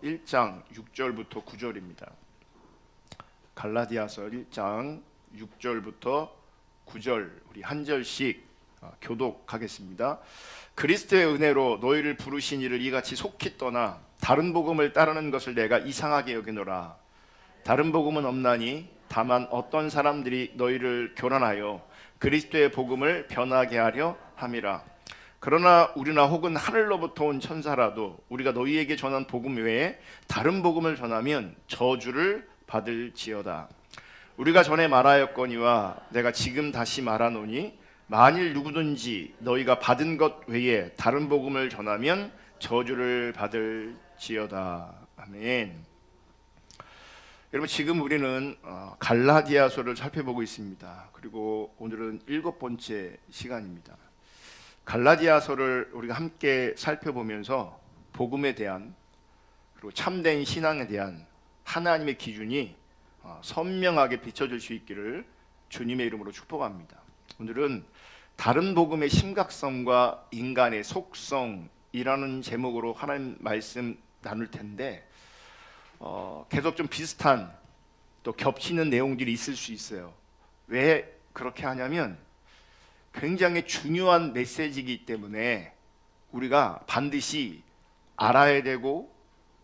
1장 6절부터 9절입니다. 갈라디아서 1장 6절부터 9절 우리 한 절씩 교독하겠습니다. 그리스도의 은혜로 너희를 부르신 이를 이같이 속히 떠나 다른 복음을 따르는 것을 내가 이상하게 여기노라. 다른 복음은 없나니 다만 어떤 사람들이 너희를 교란하여 그리스도의 복음을 변하게 하려 함이라. 그러나 우리나 혹은 하늘로부터 온 천사라도 우리가 너희에게 전한 복음 외에 다른 복음을 전하면 저주를 받을지어다. 우리가 전에 말하였거니와 내가 지금 다시 말하노니 만일 누구든지 너희가 받은 것 외에 다른 복음을 전하면 저주를 받을지어다. 아멘. 여러분, 지금 우리는 갈라디아서를 살펴보고 있습니다. 그리고 오늘은 7번째 시간입니다. 갈라디아서를 우리가 함께 살펴보면서 복음에 대한 그리고 참된 신앙에 대한 하나님의 기준이 선명하게 비춰질 수 있기를 주님의 이름으로 축복합니다. 오늘은 다른 복음의 심각성과 인간의 속성이라는 제목으로 하나님 말씀 나눌 텐데 계속 좀 비슷한 또 겹치는 내용들이 있을 수 있어요. 왜 그렇게 하냐면 굉장히 중요한 메시지이기 때문에 우리가 반드시 알아야 되고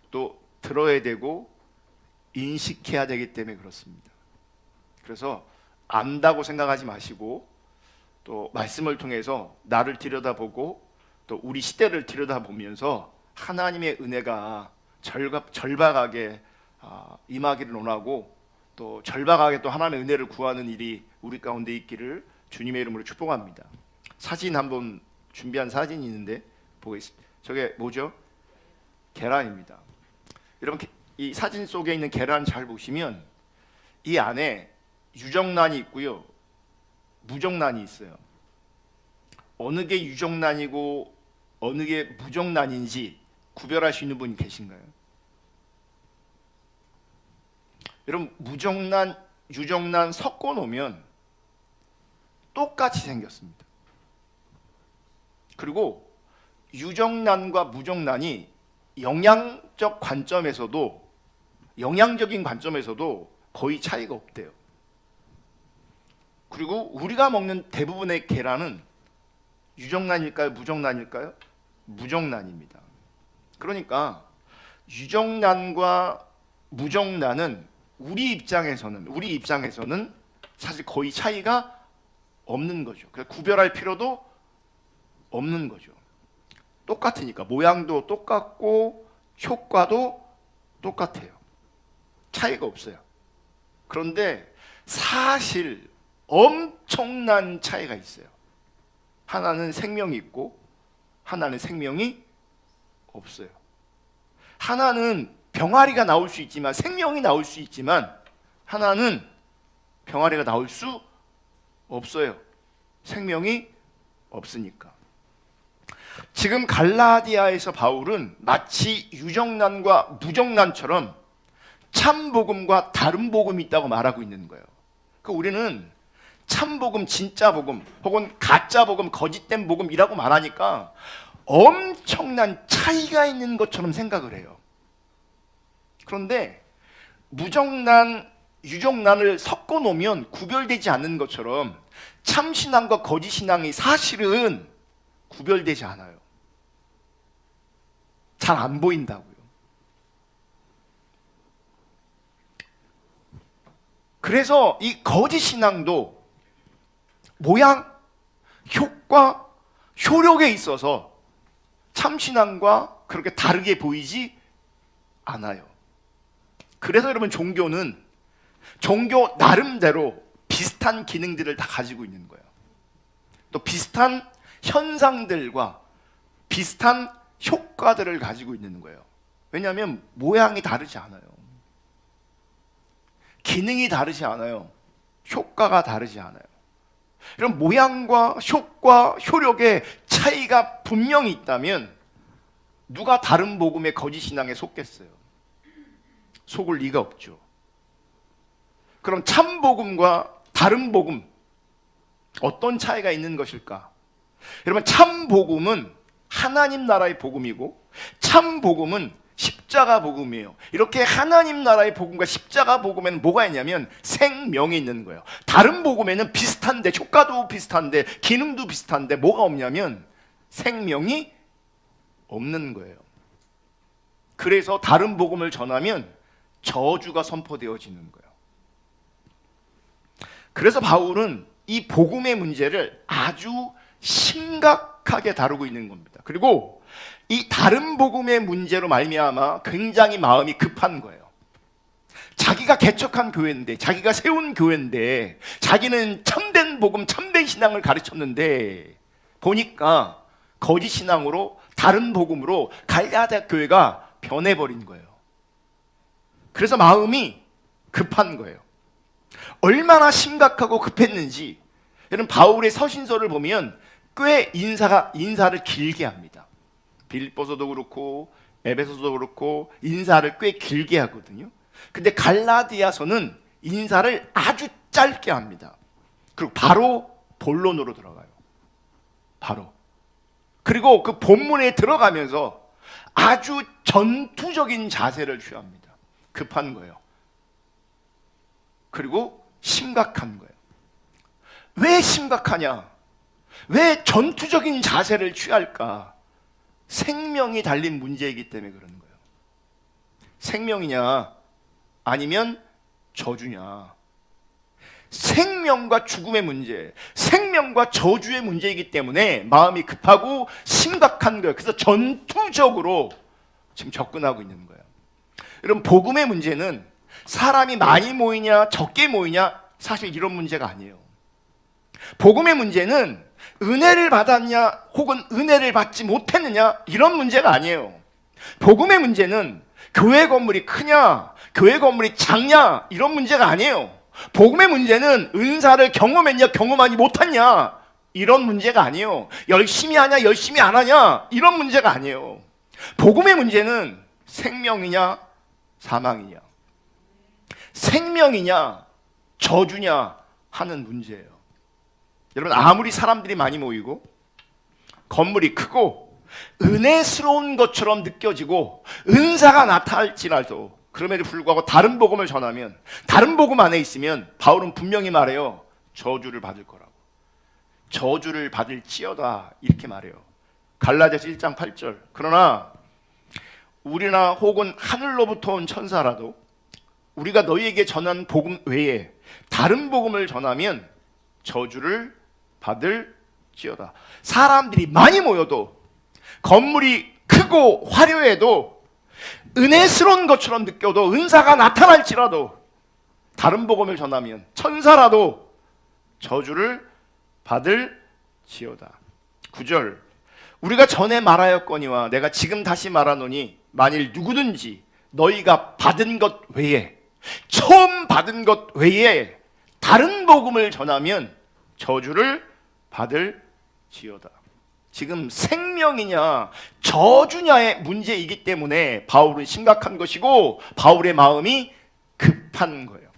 또 들어야 되고 인식해야 되기 때문에 그렇습니다. 그래서 안다고 생각하지 마시고 또 말씀을 통해서 나를 들여다보고 또 우리 시대를 들여다보면서 하나님의 은혜가 절박하게 임하기를 원하고 또 절박하게 또 하나님의 은혜를 구하는 일이 우리 가운데 있기를 주님의 이름으로 축복합니다. 사진 한번 준비한 사진이 있는데 보겠습니다. 저게 뭐죠? 계란입니다. 여러분, 이 사진 속에 있는 계란 잘 보시면 이 안에 유정란이 있고요, 무정란이 있어요. 어느 게 유정란이고 어느 게 무정란인지 구별할 수 있는 분이 계신가요? 여러분, 무정란, 유정란 섞어 놓으면 똑같이 생겼습니다. 그리고 유정란과 무정란이 영양적인 관점에서도 거의 차이가 없대요. 그리고 우리가 먹는 대부분의 계란은 유정란일까요? 무정란일까요? 무정란입니다. 그러니까 유정란과 무정란은 우리 입장에서는 사실 거의 차이가 없는 거죠. 그래서 구별할 필요도 없는 거죠. 똑같으니까 모양도 똑같고 효과도 똑같아요. 차이가 없어요. 그런데 사실 엄청난 차이가 있어요. 하나는 생명이 있고 하나는 생명이 없어요. 하나는 병아리가 나올 수 있지만 생명이 나올 수 있지만 하나는 병아리가 나올 수 없어요. 생명이 없으니까. 지금 갈라디아에서 바울은 마치 유정란과 무정란처럼 참복음과 다른 복음이 있다고 말하고 있는 거예요. 그러니까 우리는 참복음, 진짜 복음 혹은 가짜 복음, 거짓된 복음이라고 말하니까 엄청난 차이가 있는 것처럼 생각을 해요. 그런데 무정란, 유정란을 섞어 놓으면 구별되지 않는 것처럼 참신앙과 거짓신앙이 사실은 구별되지 않아요. 잘 안 보인다고요. 그래서 이 거짓신앙도 모양, 효과, 효력에 있어서 참신앙과 그렇게 다르게 보이지 않아요. 그래서 여러분, 종교는 종교 나름대로 비슷한 기능들을 다 가지고 있는 거예요. 또 비슷한 현상들과 비슷한 효과들을 가지고 있는 거예요. 왜냐하면 모양이 다르지 않아요. 기능이 다르지 않아요. 효과가 다르지 않아요. 이런 모양과 효과, 효력의 차이가 분명히 있다면 누가 다른 복음의 거짓신앙에 속겠어요? 속을 리가 없죠. 그럼 참복음과 다른 복음, 어떤 차이가 있는 것일까? 여러분, 참복음은 하나님 나라의 복음이고 참복음은 십자가 복음이에요. 이렇게 하나님 나라의 복음과 십자가 복음에는 뭐가 있냐면 생명이 있는 거예요. 다른 복음에는 비슷한데, 효과도 비슷한데, 기능도 비슷한데 뭐가 없냐면 생명이 없는 거예요. 그래서 다른 복음을 전하면 저주가 선포되어지는 거예요. 그래서 바울은 이 복음의 문제를 아주 심각하게 다루고 있는 겁니다. 그리고 이 다른 복음의 문제로 말미암아 굉장히 마음이 급한 거예요. 자기가 개척한 교회인데, 자기가 세운 교회인데, 자기는 참된 복음, 참된 신앙을 가르쳤는데 보니까 거짓 신앙으로, 다른 복음으로 갈라디아 교회가 변해버린 거예요. 그래서 마음이 급한 거예요. 얼마나 심각하고 급했는지 여러분, 바울의 서신서를 보면 꽤 인사를 길게 합니다. 빌립보서도 그렇고 에베소서도 그렇고 인사를 꽤 길게 하거든요. 근데 갈라디아서는 인사를 아주 짧게 합니다. 그리고 바로 본론으로 들어가요. 바로. 그리고 그 본문에 들어가면서 아주 전투적인 자세를 취합니다. 급한 거예요. 그리고 심각한 거예요. 왜 심각하냐? 왜 전투적인 자세를 취할까? 생명이 달린 문제이기 때문에 그러는 거예요. 생명이냐 아니면 저주냐. 생명과 죽음의 문제, 생명과 저주의 문제이기 때문에 마음이 급하고 심각한 거예요. 그래서 전투적으로 지금 접근하고 있는 거예요. 여러분, 복음의 문제는 사람이 많이 모이냐 적게 모이냐 사실 이런 문제가 아니에요. 복음의 문제는 은혜를 받았냐 혹은 은혜를 받지 못했느냐 이런 문제가 아니에요. 복음의 문제는 교회 건물이 크냐 교회 건물이 작냐 이런 문제가 아니에요. 복음의 문제는 은사를 경험했냐 경험하지 못했냐 이런 문제가 아니에요. 열심히 하냐 열심히 안 하냐 이런 문제가 아니에요. 복음의 문제는 생명이냐 사망이냐, 생명이냐 저주냐 하는 문제예요. 여러분, 아무리 사람들이 많이 모이고 건물이 크고 은혜스러운 것처럼 느껴지고 은사가 나타날지라도 그럼에도 불구하고 다른 복음을 전하면, 다른 복음 안에 있으면 바울은 분명히 말해요. 저주를 받을 거라고. 저주를 받을지어다 이렇게 말해요. 갈라디아서 1장 8절. 그러나 우리나 혹은 하늘로부터 온 천사라도 우리가 너희에게 전한 복음 외에 다른 복음을 전하면 저주를 받을지어다. 사람들이 많이 모여도, 건물이 크고 화려해도, 은혜스러운 것처럼 느껴도, 은사가 나타날지라도 다른 복음을 전하면 천사라도 저주를 받을지어다. 9절. 우리가 전에 말하였거니와 내가 지금 다시 말하노니 만일 누구든지 너희가 받은 것 외에, 처음 받은 것 외에 다른 복음을 전하면 저주를 받을지어다. 지금 생명이냐 저주냐의 문제이기 때문에 바울은 심각한 것이고 바울의 마음이 급한 거예요.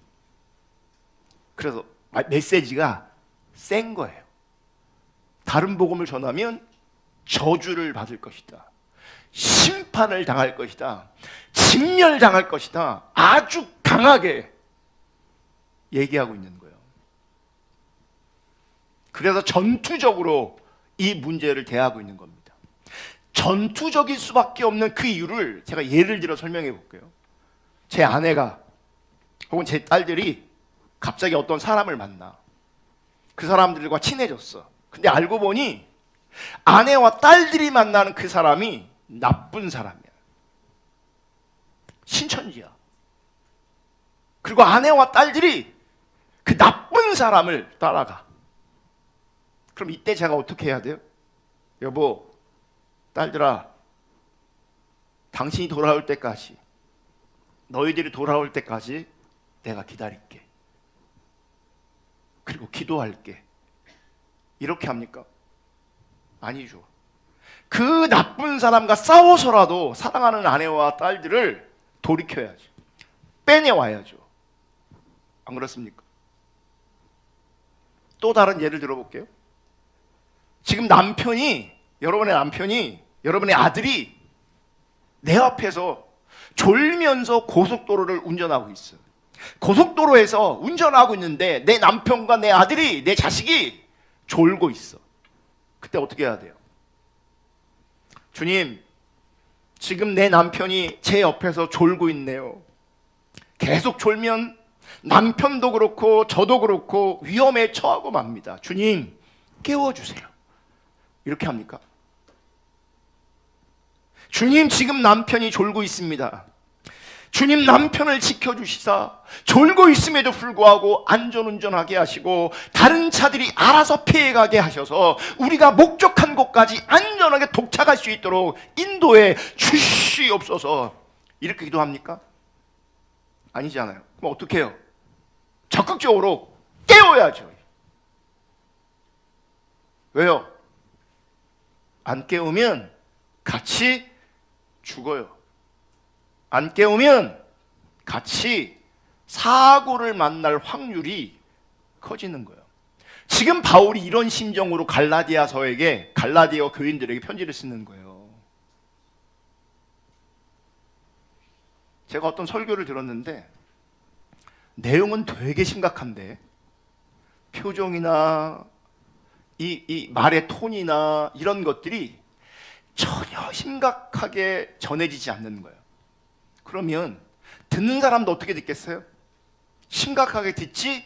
그래서 메시지가 센 거예요. 다른 복음을 전하면 저주를 받을 것이다, 심판을 당할 것이다, 직멸당할 것이다, 아주 강하게 얘기하고 있는 거예요. 그래서 전투적으로 이 문제를 대하고 있는 겁니다. 전투적일 수밖에 없는 그 이유를 제가 예를 들어 설명해 볼게요. 제 아내가 혹은 제 딸들이 갑자기 어떤 사람을 만나. 그 사람들과 친해졌어. 근데 알고 보니 아내와 딸들이 만나는 그 사람이 나쁜 사람이야. 신천지야. 그리고 아내와 딸들이 그 나쁜 사람을 따라가. 그럼 이때 제가 어떻게 해야 돼요? 여보, 딸들아, 당신이 돌아올 때까지, 너희들이 돌아올 때까지 내가 기다릴게. 그리고 기도할게. 이렇게 합니까? 아니죠. 그 나쁜 사람과 싸워서라도 사랑하는 아내와 딸들을 돌이켜야죠. 빼내와야죠. 안 그렇습니까? 또 다른 예를 들어볼게요. 지금 남편이, 여러분의 남편이, 여러분의 아들이 내 앞에서 졸면서 고속도로를 운전하고 있어요. 고속도로에서 운전하고 있는데 내 남편과 내 아들이, 내 자식이 졸고 있어. 그때 어떻게 해야 돼요? 주님, 지금 내 남편이 제 옆에서 졸고 있네요. 계속 졸면 남편도 그렇고 저도 그렇고 위험에 처하고 맙니다. 주님, 깨워주세요. 이렇게 합니까? 주님, 지금 남편이 졸고 있습니다. 주님, 남편을 지켜주시사 졸고 있음에도 불구하고 안전운전하게 하시고 다른 차들이 알아서 피해가게 하셔서 우리가 목적한 곳까지 안전하게 도착할 수 있도록 인도해 주시옵소서. 이렇게 기도합니까? 아니잖아요. 그럼 어떻게 해요? 적극적으로 깨워야죠. 왜요? 안 깨우면 같이 죽어요. 안 깨우면 같이 사고를 만날 확률이 커지는 거예요. 지금 바울이 이런 심정으로 갈라디아서에게, 갈라디아 교인들에게 편지를 쓰는 거예요. 제가 어떤 설교를 들었는데 내용은 되게 심각한데 표정이나 이 말의 톤이나 이런 것들이 전혀 심각하게 전해지지 않는 거예요. 그러면 듣는 사람도 어떻게 듣겠어요? 심각하게 듣지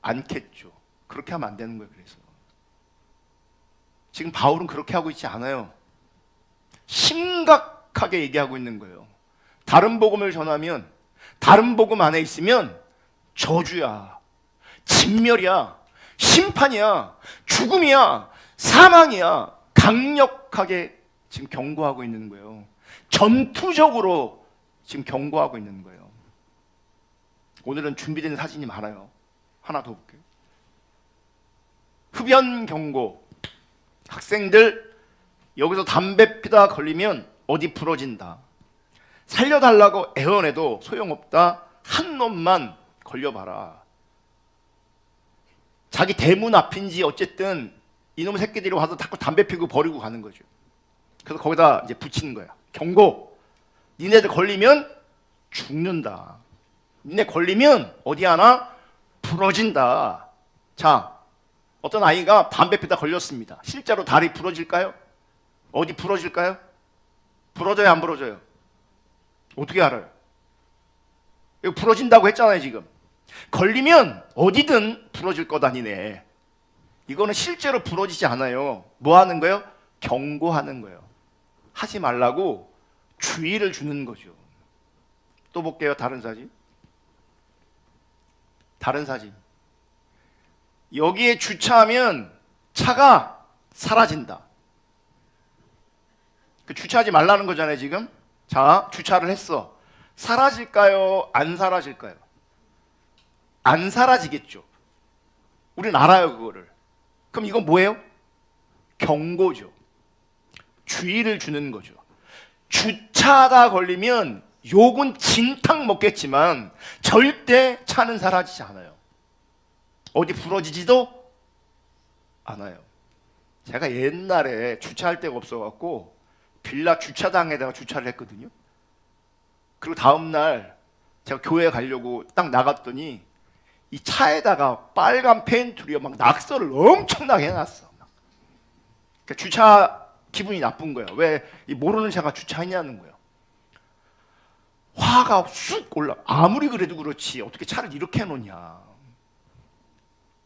않겠죠. 그렇게 하면 안 되는 거예요. 그래서 지금 바울은 그렇게 하고 있지 않아요. 심각하게 얘기하고 있는 거예요. 다른 복음을 전하면, 다른 복음 안에 있으면 저주야, 진멸이야, 심판이야, 죽음이야, 사망이야. 강력하게 지금 경고하고 있는 거예요. 전투적으로 지금 경고하고 있는 거예요. 오늘은 준비된 사진이 많아요. 하나 더 볼게요. 흡연 경고. 학생들, 여기서 담배 피다 걸리면 어디 부러진다. 살려달라고 애원해도 소용없다. 한 놈만 걸려봐라. 자기 대문 앞인지 어쨌든 이놈의 새끼들이 와서 자꾸 담배 피고 버리고 가는 거죠. 그래서 거기다 이제 붙이는 거야. 경고. 니네들 걸리면 죽는다. 니네 걸리면 어디 하나 부러진다. 자, 어떤 아이가 담배 피다 걸렸습니다. 실제로 다리 부러질까요? 어디 부러질까요? 부러져요, 안 부러져요? 어떻게 알아요? 이거 부러진다고 했잖아요, 지금. 걸리면 어디든 부러질 거다, 니네. 이거는 실제로 부러지지 않아요. 뭐 하는 거예요? 경고하는 거예요. 하지 말라고 주의를 주는 거죠. 또 볼게요. 다른 사진. 다른 사진. 여기에 주차하면 차가 사라진다. 그 주차하지 말라는 거잖아요, 지금. 자, 주차를 했어. 사라질까요? 안 사라질까요? 안 사라지겠죠. 우린 알아요, 그거를. 그럼 이건 뭐예요? 경고죠. 주의를 주는 거죠. 주차하다 걸리면 욕은 진탕 먹겠지만 절대 차는 사라지지 않아요. 어디 부러지지도 않아요. 제가 옛날에 주차할 데가 없어갖고 빌라 주차장에다가 주차를 했거든요. 그리고 다음날 제가 교회 가려고 딱 나갔더니 이 차에다가 빨간 페인트로 막 낙서를 엄청나게 해놨어. 그러니까 주차 기분이 나쁜 거예요. 왜 이 모르는 차가 주차했냐는 거예요. 화가 쑥 올라. 아무리 그래도 그렇지 어떻게 차를 이렇게 해놓냐.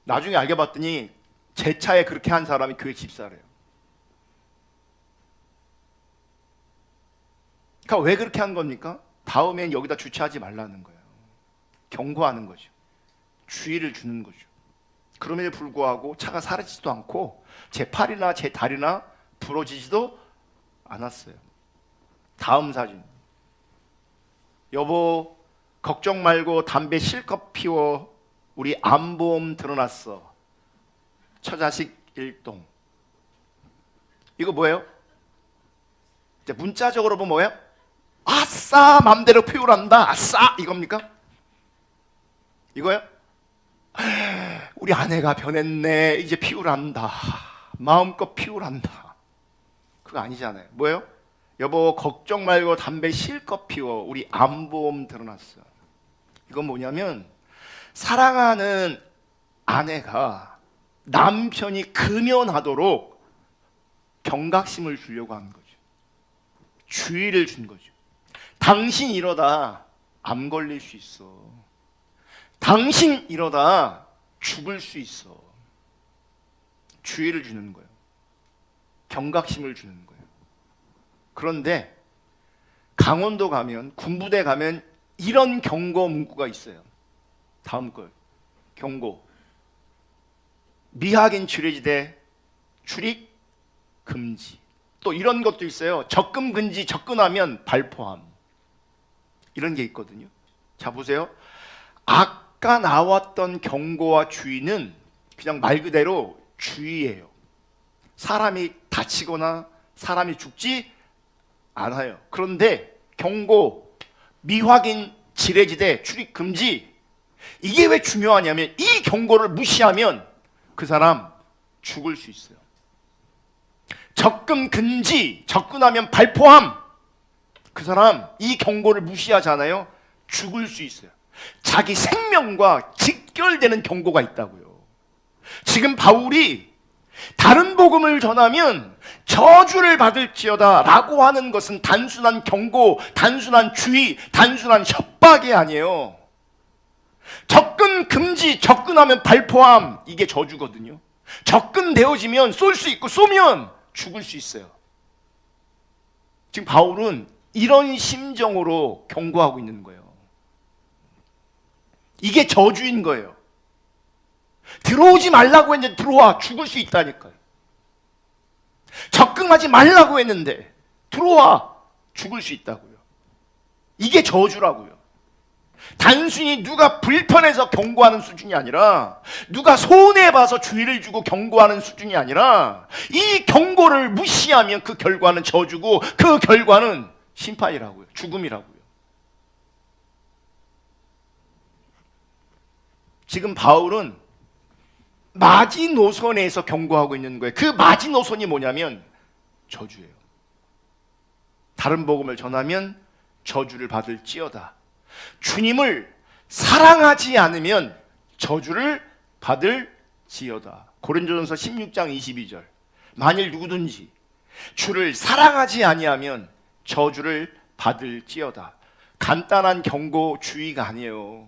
나중에 알게 봤더니 제 차에 그렇게 한 사람이 교회 집사래요. 그러니까 왜 그렇게 한 겁니까? 다음엔 여기다 주차하지 말라는 거예요. 경고하는 거죠. 주의를 주는 거죠. 그럼에도 불구하고 차가 사라지지도 않고 제 팔이나 제 다리나 부러지지도 않았어요. 다음 사진. 여보, 걱정 말고 담배 실컷 피워. 우리 암보험 들어놨어. 처자식 일동. 이거 뭐예요? 이제 문자적으로 보면 뭐예요? 아싸, 맘대로 피우란다. 아싸, 이겁니까? 이거요? 우리 아내가 변했네. 이제 피우란다. 마음껏 피우란다. 그거 아니잖아요. 뭐예요? 여보 걱정 말고 담배 실컷 피워. 우리 암보험 들어놨어. 이건 뭐냐면 사랑하는 아내가 남편이 금연하도록 경각심을 주려고 하는 거죠. 주의를 준 거죠. 당신 이러다 암 걸릴 수 있어. 당신 이러다 죽을 수 있어. 주의를 주는 거예요. 경각심을 주는 거예요. 그런데 강원도 가면, 군부대 가면 이런 경고 문구가 있어요. 다음 걸. 경고. 미확인 취례지대 출입 금지. 또 이런 것도 있어요. 접근 금지, 접근하면 발포함. 이런 게 있거든요. 자 보세요. 아까 나왔던 경고와 주의는 그냥 말 그대로 주의예요. 사람이 다치거나 사람이 죽지 않아요. 그런데 경고, 미확인 지뢰지대 출입 금지, 이게 왜 중요하냐면 이 경고를 무시하면 그 사람 죽을 수 있어요. 접근 금지, 접근하면 발포함, 그 사람 이 경고를 무시하잖아요. 죽을 수 있어요. 자기 생명과 직결되는 경고가 있다고요. 지금 바울이 다른 복음을 전하면 저주를 받을지어다 라고 하는 것은 단순한 경고, 단순한 주의, 단순한 협박이 아니에요. 접근 금지, 접근하면 발포함, 이게 저주거든요. 접근되어지면 쏠 수 있고 쏘면 죽을 수 있어요. 지금 바울은 이런 심정으로 경고하고 있는 거예요. 이게 저주인 거예요. 들어오지 말라고 했는데 들어와, 죽을 수 있다니까요. 접근하지 말라고 했는데 들어와, 죽을 수 있다고요. 이게 저주라고요. 단순히 누가 불편해서 경고하는 수준이 아니라, 누가 손해봐서 주의를 주고 경고하는 수준이 아니라, 이 경고를 무시하면 그 결과는 저주고 그 결과는 심판이라고요. 죽음이라고요. 지금 바울은 마지노선에서 경고하고 있는 거예요. 그 마지노선이 뭐냐면 저주예요. 다른 복음을 전하면 저주를 받을지어다. 주님을 사랑하지 않으면 저주를 받을지어다. 고린도전서 16장 22절. 만일 누구든지 주를 사랑하지 아니하면 저주를 받을지어다. 간단한 경고 주의가 아니에요.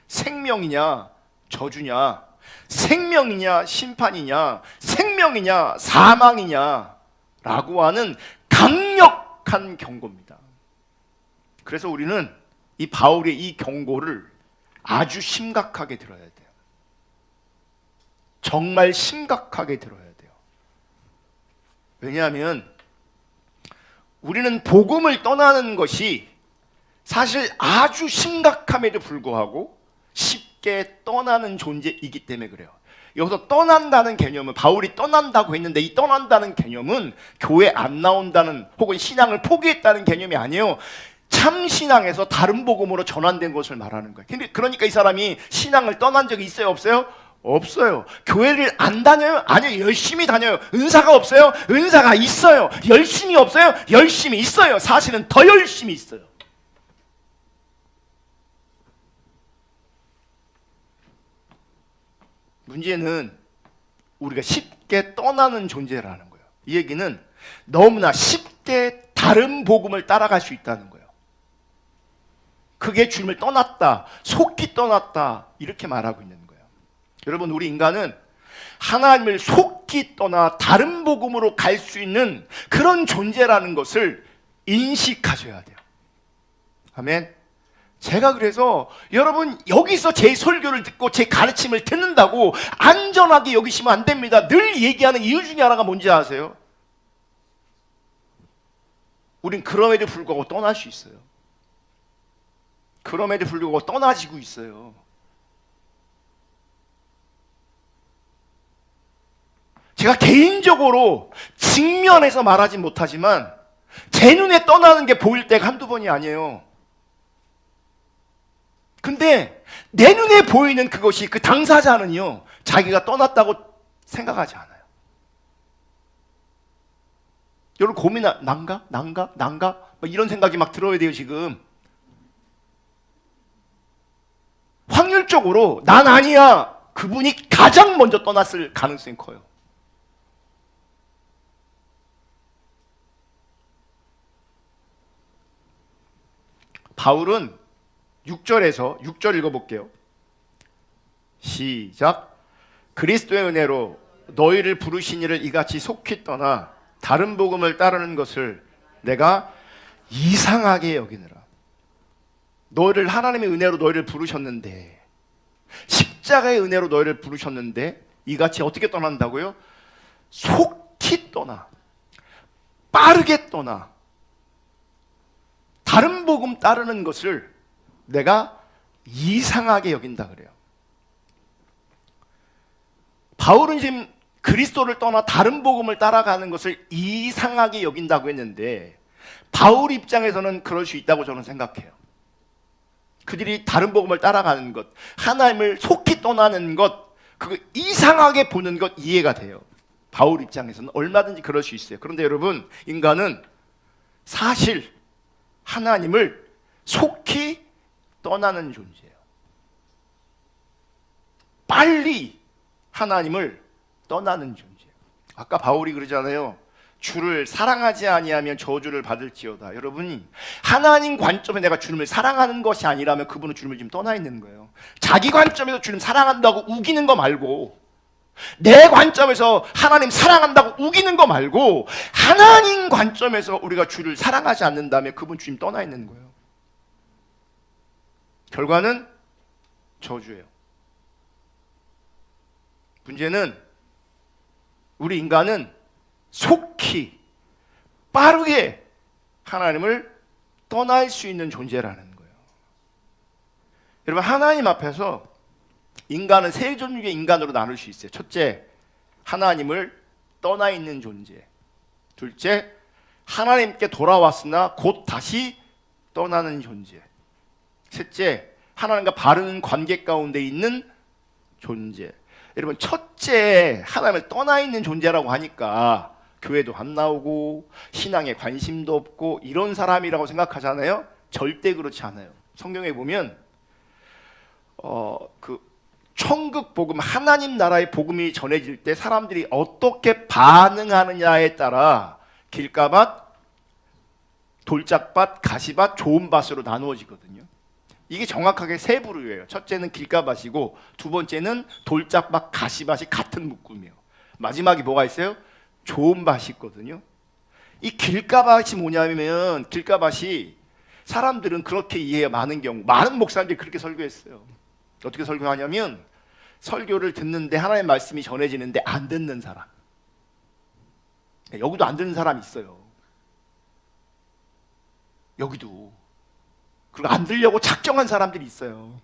생명이냐 저주냐, 생명이냐 심판이냐, 생명이냐 사망이냐 라고 하는 강력한 경고입니다. 그래서 우리는 이 바울의 이 경고를 아주 심각하게 들어야 돼요. 정말 심각하게 들어야 돼요. 왜냐하면 우리는 복음을 떠나는 것이 사실 아주 심각함에도 불구하고 쉽게 떠나는 존재이기 때문에 그래요. 여기서 떠난다는 개념은, 바울이 떠난다고 했는데 이 떠난다는 개념은 교회 안 나온다는 혹은 신앙을 포기했다는 개념이 아니에요. 참 신앙에서 다른 복음으로 전환된 것을 말하는 거예요. 근데 그러니까 이 사람이 신앙을 떠난 적이 있어요, 없어요? 없어요. 교회를 안 다녀요? 아니요, 열심히 다녀요. 은사가 없어요? 은사가 있어요. 열심히 없어요? 열심히 있어요. 사실은 더 열심히 있어요. 문제는 우리가 쉽게 떠나는 존재라는 거예요. 이 얘기는 너무나 쉽게 다른 복음을 따라갈 수 있다는 거예요. 그게 주님을 떠났다, 속히 떠났다, 이렇게 말하고 있는 거예요. 여러분, 우리 인간은 하나님을 속히 떠나 다른 복음으로 갈 수 있는 그런 존재라는 것을 인식하셔야 돼요. 아멘. 제가 그래서 여러분 여기서 제 설교를 듣고 제 가르침을 듣는다고 안전하게 여기시면 안 됩니다. 늘 얘기하는 이유 중에 하나가 뭔지 아세요? 우린 그럼에도 불구하고 떠날 수 있어요. 그럼에도 불구하고 떠나지고 있어요. 제가 개인적으로 직면해서 말하지 못하지만 제 눈에 떠나는 게 보일 때가 한두 번이 아니에요. 근데 내 눈에 보이는 그것이, 그 당사자는요, 자기가 떠났다고 생각하지 않아요. 여러분 난가? 막 이런 생각이 막 들어야 돼요 지금. 확률적으로 난 아니야. 그분이 가장 먼저 떠났을 가능성이 커요. 바울은 6절 읽어볼게요. 시작. 그리스도의 은혜로 너희를 부르신 이를 이같이 속히 떠나 다른 복음을 따르는 것을 내가 이상하게 여기느라. 너희를 하나님의 은혜로 너희를 부르셨는데, 십자가의 은혜로 너희를 부르셨는데 이같이 어떻게 떠난다고요? 속히 떠나, 빠르게 떠나 다른 복음 따르는 것을 내가 이상하게 여긴다 그래요. 바울은 지금 그리스도를 떠나 다른 복음을 따라가는 것을 이상하게 여긴다고 했는데, 바울 입장에서는 그럴 수 있다고 저는 생각해요. 그들이 다른 복음을 따라가는 것, 하나님을 속히 떠나는 것, 그거 이상하게 보는 것 이해가 돼요. 바울 입장에서는 얼마든지 그럴 수 있어요. 그런데 여러분, 인간은 사실 하나님을 속히 떠나는 존재예요. 빨리 하나님을 떠나는 존재예요. 아까 바울이 그러잖아요. 주를 사랑하지 아니하면 저주를 받을지어다. 여러분이 하나님 관점에 내가 주님을 사랑하는 것이 아니라면 그분은 주님을 지금 떠나 있는 거예요. 자기 관점에서 주님 사랑한다고 우기는 거 말고, 내 관점에서 하나님 사랑한다고 우기는 거 말고, 하나님 관점에서 우리가 주를 사랑하지 않는다면 그분 주님 떠나 있는 거예요. 결과는 저주예요. 문제는 우리 인간은 속히 빠르게 하나님을 떠날 수 있는 존재라는 거예요. 여러분, 하나님 앞에서 인간은 세 종류의 인간으로 나눌 수 있어요. 첫째, 하나님을 떠나 있는 존재. 둘째, 하나님께 돌아왔으나 곧 다시 떠나는 존재. 셋째, 하나님과 바른 관계 가운데 있는 존재. 여러분, 첫째 하나님을 떠나 있는 존재라고 하니까 교회도 안 나오고 신앙에 관심도 없고 이런 사람이라고 생각하잖아요. 절대 그렇지 않아요. 성경에 보면 그 천국 복음, 하나님 나라의 복음이 전해질 때 사람들이 어떻게 반응하느냐에 따라 길가밭, 돌짝밭, 가시밭, 좋은 밭으로 나누어지거든요. 이게 정확하게 세 부류예요. 첫째는 길가밭이고, 두 번째는 돌짝밭, 가시밭이 같은 묶음이에요. 마지막에 뭐가 있어요? 좋은 밭이 있거든요. 이 길가밭이 뭐냐면, 길가밭이 사람들은 그렇게 이해해요. 많은 경우 많은 목사님들이 그렇게 설교했어요. 어떻게 설교하냐면, 설교를 듣는데 하나님의 말씀이 전해지는데 안 듣는 사람, 여기도 안 듣는 사람이 있어요. 여기도. 그리고 안 들려고 작정한 사람들이 있어요.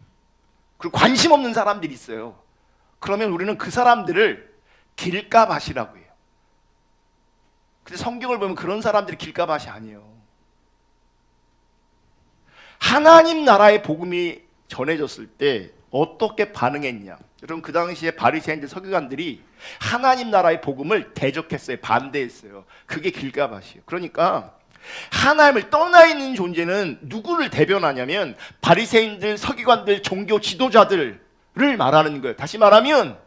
그리고 관심 없는 사람들이 있어요. 그러면 우리는 그 사람들을 길가밭이라고 해요. 근데 성경을 보면 그런 사람들이 길가밭이 아니에요. 하나님 나라의 복음이 전해졌을 때 어떻게 반응했냐? 여러분, 그 당시에 바리새인들, 서기관들이 하나님 나라의 복음을 대적했어요. 반대했어요. 그게 길가밭이에요. 그러니까 하나님을 떠나 있는 존재는 누구를 대변하냐면 바리새인들, 서기관들, 종교 지도자들을 말하는 거예요. 다시 말하면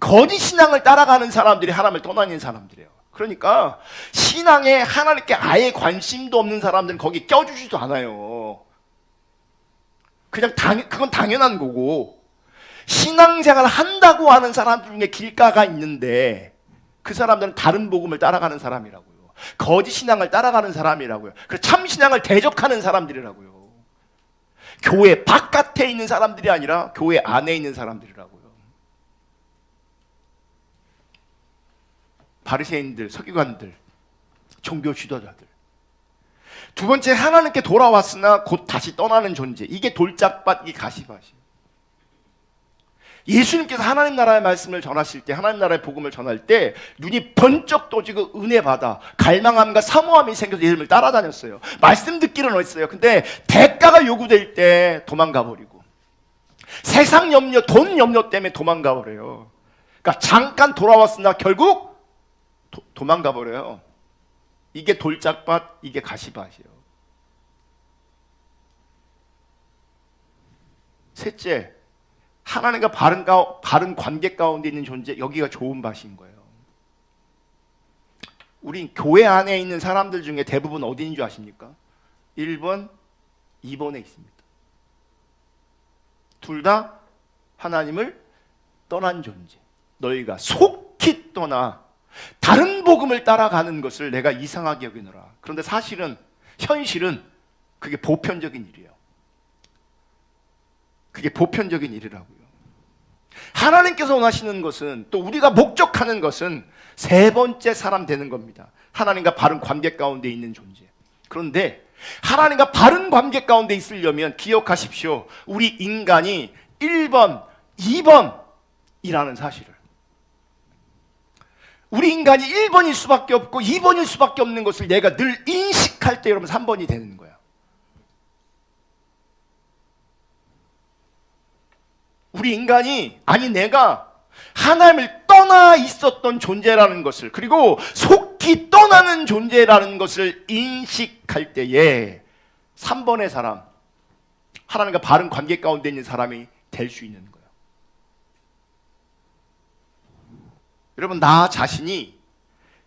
거짓 신앙을 따라가는 사람들이 하나님을 떠나 있는 사람들이에요. 그러니까 신앙에 하나님께 아예 관심도 없는 사람들은 거기 껴주지도 않아요. 그냥 그건 당연한 거고, 신앙생활을 한다고 하는 사람들 중에 길가가 있는데 그 사람들은 다른 복음을 따라가는 사람이라고요. 거짓 신앙을 따라가는 사람이라고요. 그래서 참 신앙을 대적하는 사람들이라고요. 교회 바깥에 있는 사람들이 아니라 교회 안에 있는 사람들이라고요. 바리새인들, 서기관들, 종교 지도자들. 두 번째, 하나님께 돌아왔으나 곧 다시 떠나는 존재. 이게 돌짝밭, 이 가시밭이에요. 예수님께서 하나님 나라의 말씀을 전하실 때, 하나님 나라의 복음을 전할 때 눈이 번쩍 떠지고 은혜 받아 갈망함과 사모함이 생겨서 예수님을 따라다녔어요. 말씀 듣기는 했어요. 근데 대가가 요구될 때 도망가 버리고, 세상 염려, 돈 염려 때문에 도망가 버려요. 그러니까 잠깐 돌아왔으나 결국 도망가 버려요. 이게 돌짝밭, 이게 가시밭이에요. 셋째, 하나님과 바른 관계 가운데 있는 존재, 여기가 좋은 밭인 거예요. 우리 교회 안에 있는 사람들 중에 대부분 어디인 줄 아십니까? 1번, 2번에 있습니다. 둘 다 하나님을 떠난 존재. 너희가 속히 떠나 다른 복음을 따라가는 것을 내가 이상하게 여기노라. 그런데 사실은, 현실은 그게 보편적인 일이에요. 그게 보편적인 일이라고요. 하나님께서 원하시는 것은, 또 우리가 목적하는 것은 세 번째 사람 되는 겁니다. 하나님과 바른 관계 가운데 있는 존재. 그런데 하나님과 바른 관계 가운데 있으려면 기억하십시오. 우리 인간이 1번, 2번이라는 사실을. 우리 인간이 1번일 수밖에 없고 2번일 수밖에 없는 것을 내가 늘 인식할 때 여러분 3번이 되는 거야. 우리 인간이, 아니 내가 하나님을 떠나 있었던 존재라는 것을, 그리고 속히 떠나는 존재라는 것을 인식할 때에 3번의 사람, 하나님과 바른 관계 가운데 있는 사람이 될 수 있는 거예요. 여러분, 나 자신이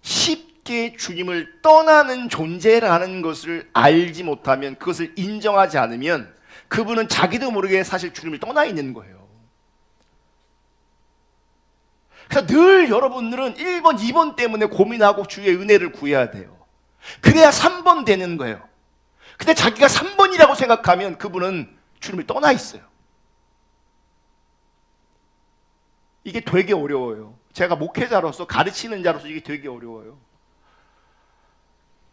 쉽게 주님을 떠나는 존재라는 것을 알지 못하면, 그것을 인정하지 않으면 그분은 자기도 모르게 사실 주님을 떠나 있는 거예요. 그래서 늘 여러분들은 1번, 2번 때문에 고민하고 주의 은혜를 구해야 돼요. 그래야 3번 되는 거예요. 근데 자기가 3번이라고 생각하면 그분은 주님을 떠나 있어요. 이게 되게 어려워요. 제가 목회자로서, 가르치는 자로서 이게 되게 어려워요.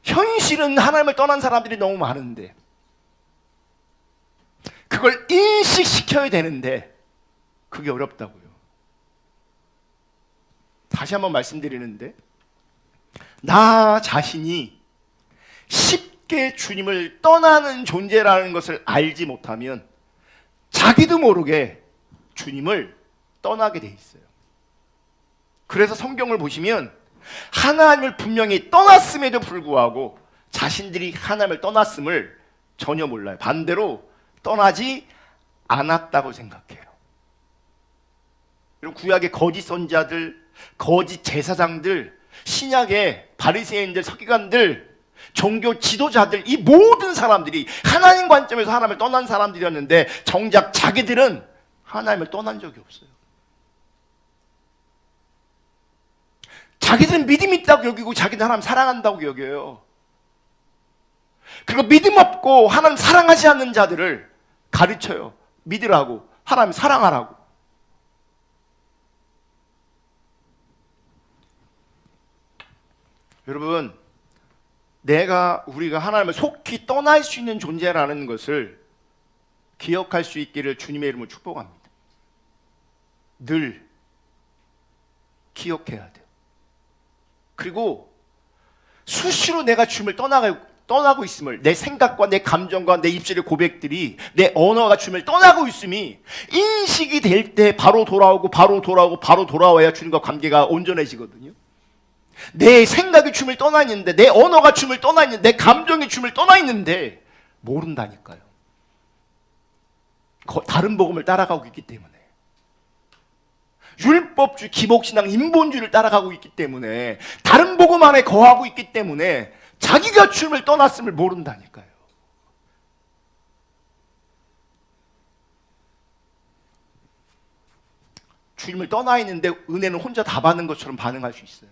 현실은 하나님을 떠난 사람들이 너무 많은데 그걸 인식시켜야 되는데 그게 어렵다고요. 다시 한번 말씀드리는데, 나 자신이 쉽게 주님을 떠나는 존재라는 것을 알지 못하면 자기도 모르게 주님을 떠나게 돼 있어요. 그래서 성경을 보시면 하나님을 분명히 떠났음에도 불구하고 자신들이 하나님을 떠났음을 전혀 몰라요. 반대로 떠나지 않았다고 생각해요. 이런 구약의 거짓 선자들, 거짓 제사장들, 신약의 바리새인들, 서기관들, 종교 지도자들, 이 모든 사람들이 하나님 관점에서 하나님을 떠난 사람들이었는데 정작 자기들은 하나님을 떠난 적이 없어요. 자기들은 믿음 있다고 여기고 자기는 하나님 사랑한다고 여겨요. 그리고 믿음 없고 하나님 사랑하지 않는 자들을 가르쳐요. 믿으라고, 하나님 사랑하라고. 여러분, 우리가 하나님을 속히 떠날 수 있는 존재라는 것을 기억할 수 있기를 주님의 이름으로 축복합니다. 늘 기억해야 돼요. 그리고 수시로 내가 주님을 떠나고 있음을, 내 생각과 내 감정과 내 입술의 고백들이, 내 언어가 주님을 떠나고 있음이 인식이 될 때 바로 돌아와야 주님과 관계가 온전해지거든요. 내 생각이 주님을 떠나 있는데, 내 언어가 주님을 떠나 있는데, 내 감정이 주님을 떠나 있는데 모른다니까요. 다른 복음을 따라가고 있기 때문에, 율법주의, 기복신앙, 인본주의를 따라가고 있기 때문에, 다른 복음 안에 거하고 있기 때문에 자기가 주님을 떠났음을 모른다니까요. 주님을 떠나 있는데 은혜는 혼자 다 받는 것처럼 반응할 수 있어요.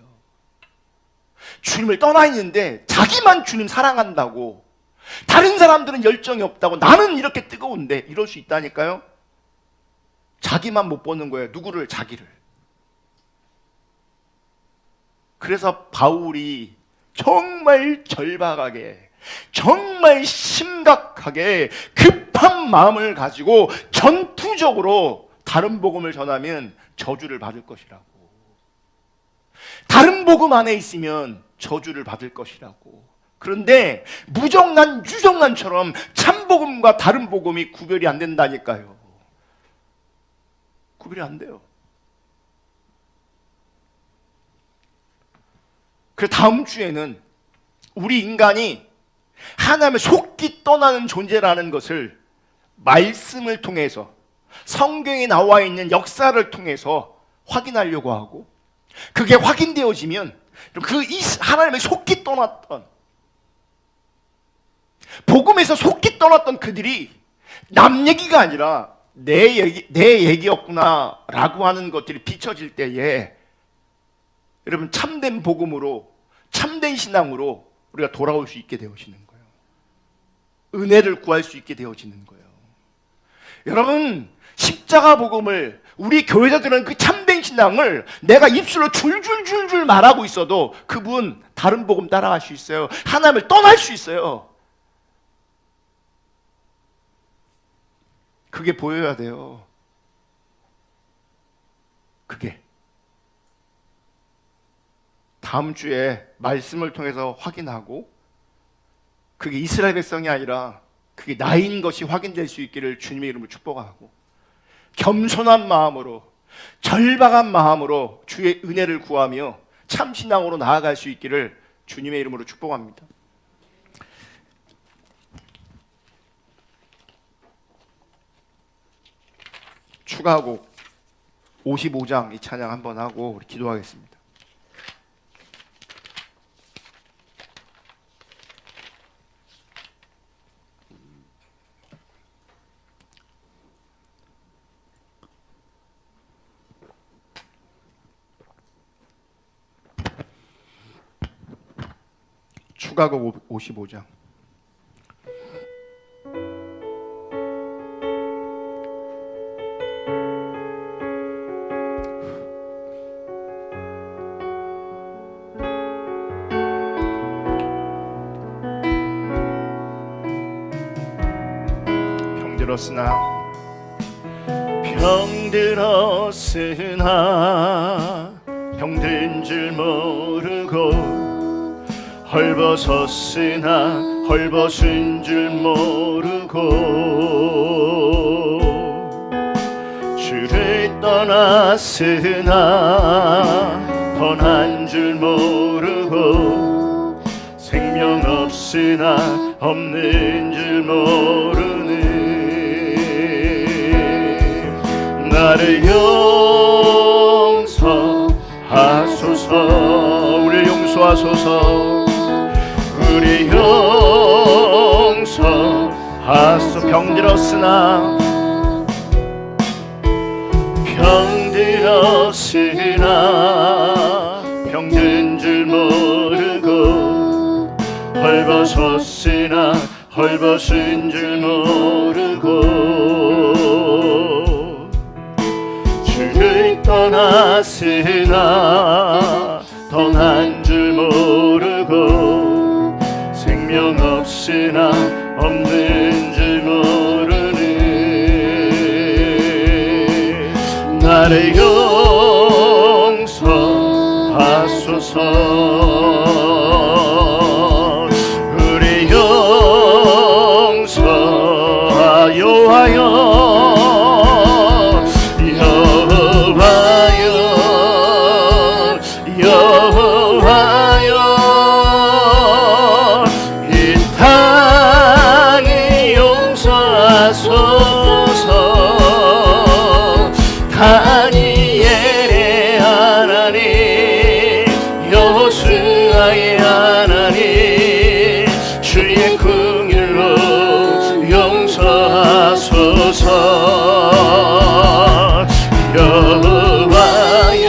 주님을 떠나 있는데 자기만 주님 사랑한다고, 다른 사람들은 열정이 없다고, 나는 이렇게 뜨거운데, 이럴 수 있다니까요. 자기만 못 보는 거예요. 누구를? 자기를. 그래서 바울이 정말 절박하게, 정말 심각하게 급한 마음을 가지고 전투적으로 다른 복음을 전하면 저주를 받을 것이라고, 다른 복음 안에 있으면 저주를 받을 것이라고. 그런데 무정란 유정란처럼 참복음과 다른 복음이 구별이 안 된다니까요. 구별이 안 돼요. 그래서 다음 주에는 우리 인간이 하나님을 속기 떠나는 존재라는 것을 말씀을 통해서, 성경에 나와 있는 역사를 통해서 확인하려고 하고, 그게 확인되어지면 그 하나님을 속기 떠났던, 복음에서 속기 떠났던 그들이 남 얘기가 아니라 내 얘기였구나 라고 하는 것들이 비춰질 때에 여러분, 참된 복음으로, 참된 신앙으로 우리가 돌아올 수 있게 되어지는 거예요. 은혜를 구할 수 있게 되어지는 거예요. 여러분, 십자가 복음을, 우리 교회자들은 그 참된 신앙을 내가 입술로 줄줄줄줄 말하고 있어도 그분 다른 복음 따라갈 수 있어요. 하나님을 떠날 수 있어요. 그게 보여야 돼요. 그게 다음 주에 말씀을 통해서 확인하고, 그게 이스라엘 백성이 아니라 그게 나인 것이 확인될 수 있기를 주님의 이름으로 축복하고, 겸손한 마음으로, 절박한 마음으로 주의 은혜를 구하며 참신앙으로 나아갈 수 있기를 주님의 이름으로 축복합니다. 추가곡 55장 이 찬양 한번 하고 우리 기도하겠습니다. 추가곡 55장. 병들었으나 병든 줄 모르고, 헐벗었으나 헐벗은 줄 모르고, 주를 떠났으나 떠난 줄 모르고, 생명 없으나 없는 줄 모르는, 나를 용서하소서. 우리를 용서하소서. 우리 용서하소서. 병들었으나 병든 줄 모르고, 헐벗었으나 헐벗은 줄 모르고, 주를 떠났으나 떠난 줄 모르고, 생명 없으나 없는 줄 모르는, 나를 용서하소서. 우리 용서하여하여 여호와여, 이 땅을 용서하소서. 다니엘의 하나님, 여호수아의 하나님, 주의 긍휼로 용서하소서. 여호와여,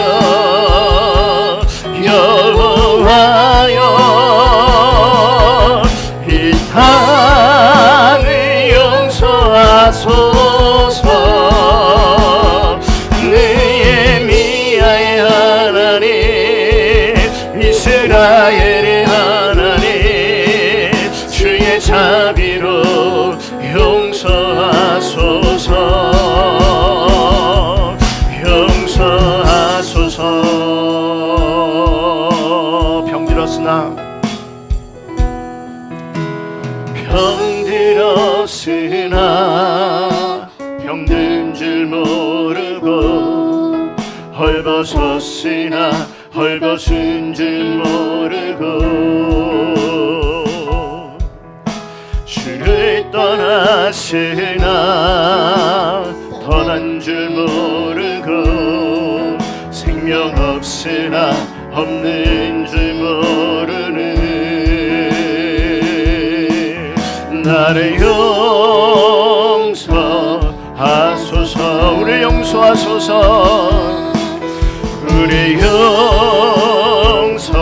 이 땅을 용서하소서. 느헤미야의 하나님, 이스라엘의 하나님, 주의 자비로 용서하소서. 용서하소서. 병들었으나 병든 줄 모르고, 헐벗었으나 헐벗은 줄 모르고, 없으나 떠난 줄 모르고 생명 없으나 없는 줄 모르는 나를 용서하소서. 우리를 용서하소서. 우리 용서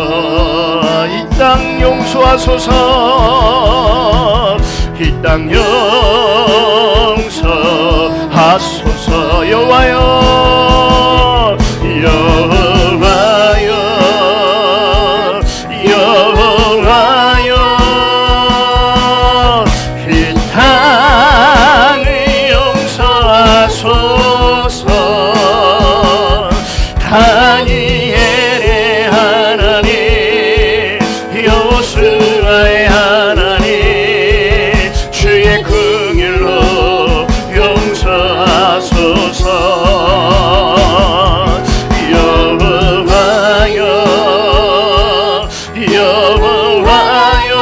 이 땅 용서하소서. 이 땅 용서하소서. 여호와여 여호와여 여호와여 이 땅을 용서하소서. 다니엘의 하나님 여호수아의 하나님 주의 긍휼로 용서하소서. 여호와여 여호와여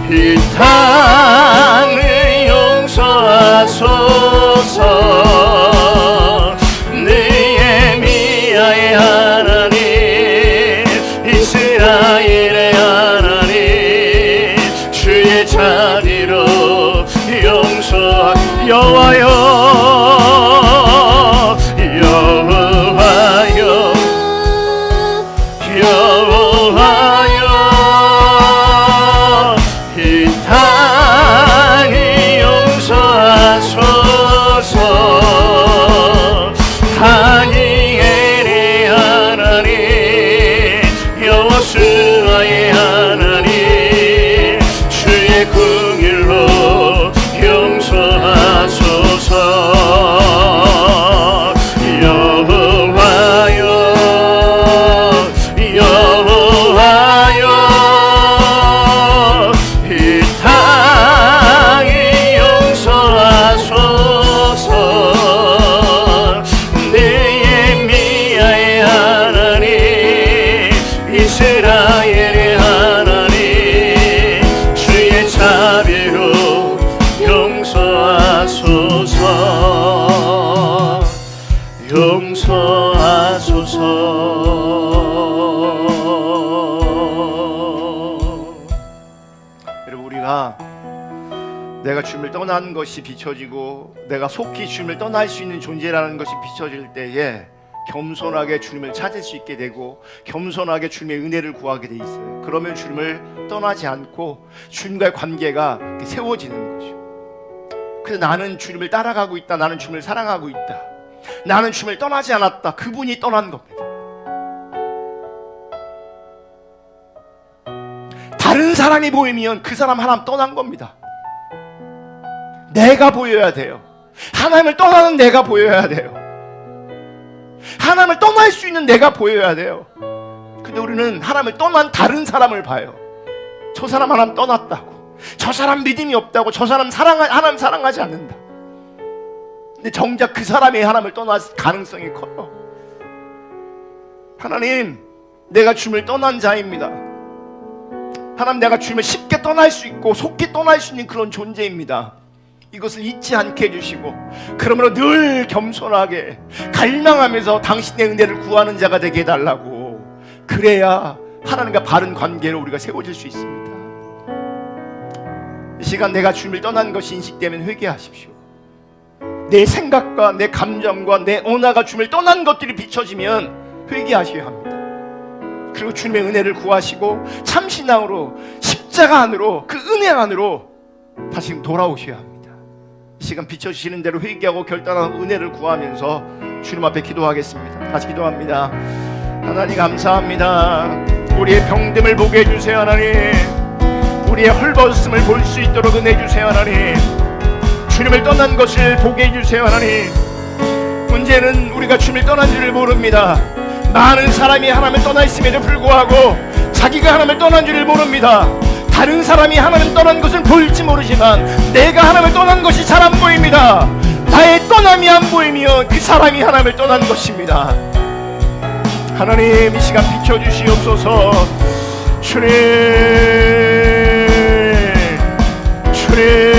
이 땅을 용서하소서. 느헤미야의 하나님 이스라엘의 하나님 주의 자비로 용서하. 여호와여 여호와여 여호와여 이 땅을 용서하소서. 다니엘의 하나님 여호수아의 하나님 주의 긍휼로 용서하소서. 여호와여 여호와여 이 땅을 용서하소서. 느헤미야의 하나님 이스라엘의 하나님 주의 자비로 용서하소서. 용서하소서. 여러분, 우리가 내가 주님을 떠난 것이 비춰지고 내가 속히 주님을 떠날 수 있는 존재라는 것이 비춰질 때에 겸손하게 주님을 찾을 수 있게 되고 겸손하게 주님의 은혜를 구하게 돼 있어요. 그러면 주님을 떠나지 않고 주님과의 관계가 세워지는 거죠. 그래서 나는 주님을 따라가고 있다. 나는 주님을 사랑하고 있다. 나는 주님을 떠나지 않았다. 그분이 떠난 겁니다. 다른 사람이 보이면 그 사람 하나님 떠난 겁니다. 내가 보여야 돼요. 하나님을 떠나는 내가 보여야 돼요. 하나님을 떠날 수 있는 내가 보여야 돼요. 근데 우리는 하나님을 떠난 다른 사람을 봐요. 저 사람 하나님 떠났다고, 저 사람 믿음이 없다고, 저 사람 하나님 사랑하지 않는다. 근데 정작 그 사람이 하나님을 떠날 가능성이 커요. 하나님, 내가 주님을 떠난 자입니다. 하나님, 내가 주님을 쉽게 떠날 수 있고 속히 떠날 수 있는 그런 존재입니다. 이것을 잊지 않게 해주시고, 그러므로 늘 겸손하게 갈망하면서 당신의 은혜를 구하는 자가 되게 해달라고. 그래야 하나님과 바른 관계로 우리가 세워질 수 있습니다. 이 시간 내가 주님을 떠난 것이 인식되면 회개하십시오. 내 생각과 내 감정과 내 언어가 주님을 떠난 것들이 비춰지면 회개하셔야 합니다. 그리고 주님의 은혜를 구하시고 참신앙으로 십자가 안으로, 그 은혜 안으로 다시 돌아오셔야 합니다. 이 시간 비춰주시는 대로 회개하고 결단하고 은혜를 구하면서 주님 앞에 기도하겠습니다. 같이 기도합니다. 하나님 감사합니다. 우리의 병듦을 보게 해주세요. 하나님, 우리의 헐벗음을 볼 수 있도록 은혜 주세요. 하나님, 주님을 떠난 것을 보게 해주세요. 하나님, 문제는 우리가 주님을 떠난 줄을 모릅니다. 많은 사람이 하나님을 떠나 있음에도 불구하고 자기가 하나님을 떠난 줄을 모릅니다. 다른 사람이 하나님 떠난 것을 보일지 모르지만 내가 하나님을 떠난 것이 잘 안 보입니다. 나의 떠남이 안 보이면 그 사람이 하나님을 떠난 것입니다. 하나님, 이 시간 비춰주시옵소서. 주님 주님,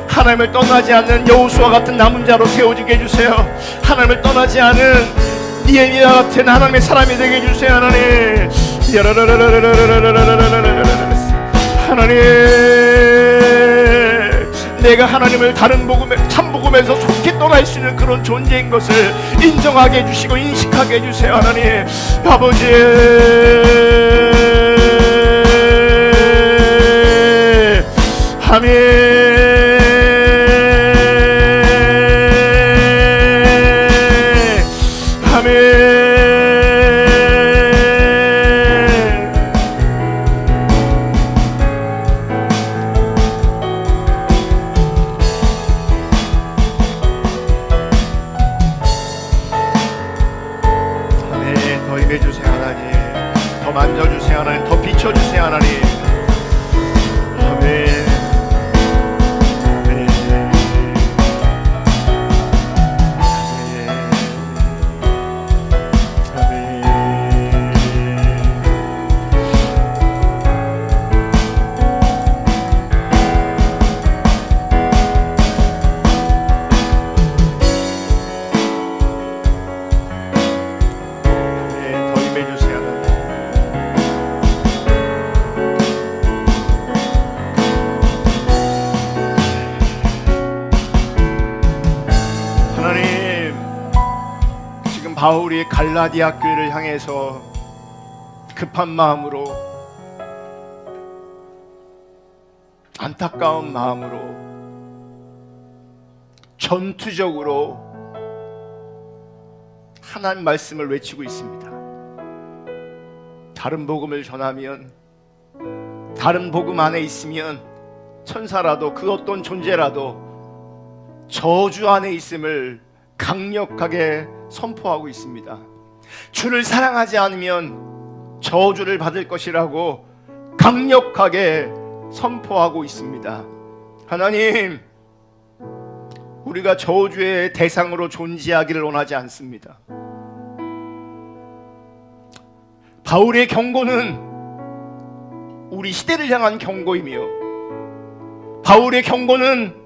하나님을 떠나지 않는 여호수아 같은 남은 자로 세워지게 해주세요. 하나님을 떠나지 않은 니엘리야 같은 하나님의 사람이 되게 해주세요. 하나님, 하나님, 내가 하나님을 다른 복음에, 참 복음에서 속히 떠날 수 있는 그런 존재인 것을 인정하게 해주시고 인식하게 해주세요. 하나님 아버지, 아멘. 더 임해주세요 하나님. 더 만져주세요 하나님. 더 비춰주세요 하나님. 아멘. 아멘. 아멘. 더 임해주세요 하나님. 하나님, 지금 바울이 갈라디아 교회를 향해서 급한 마음으로, 안타까운 마음으로, 전투적으로 하나님 말씀을 외치고 있습니다. 다른 복음을 전하면, 다른 복음 안에 있으면 천사라도 그 어떤 존재라도 저주 안에 있음을 강력하게 선포하고 있습니다. 주를 사랑하지 않으면 저주를 받을 것이라고 강력하게 선포하고 있습니다. 하나님, 우리가 저주의 대상으로 존재하기를 원하지 않습니다. 바울의 경고는 우리 시대를 향한 경고이며, 바울의 경고는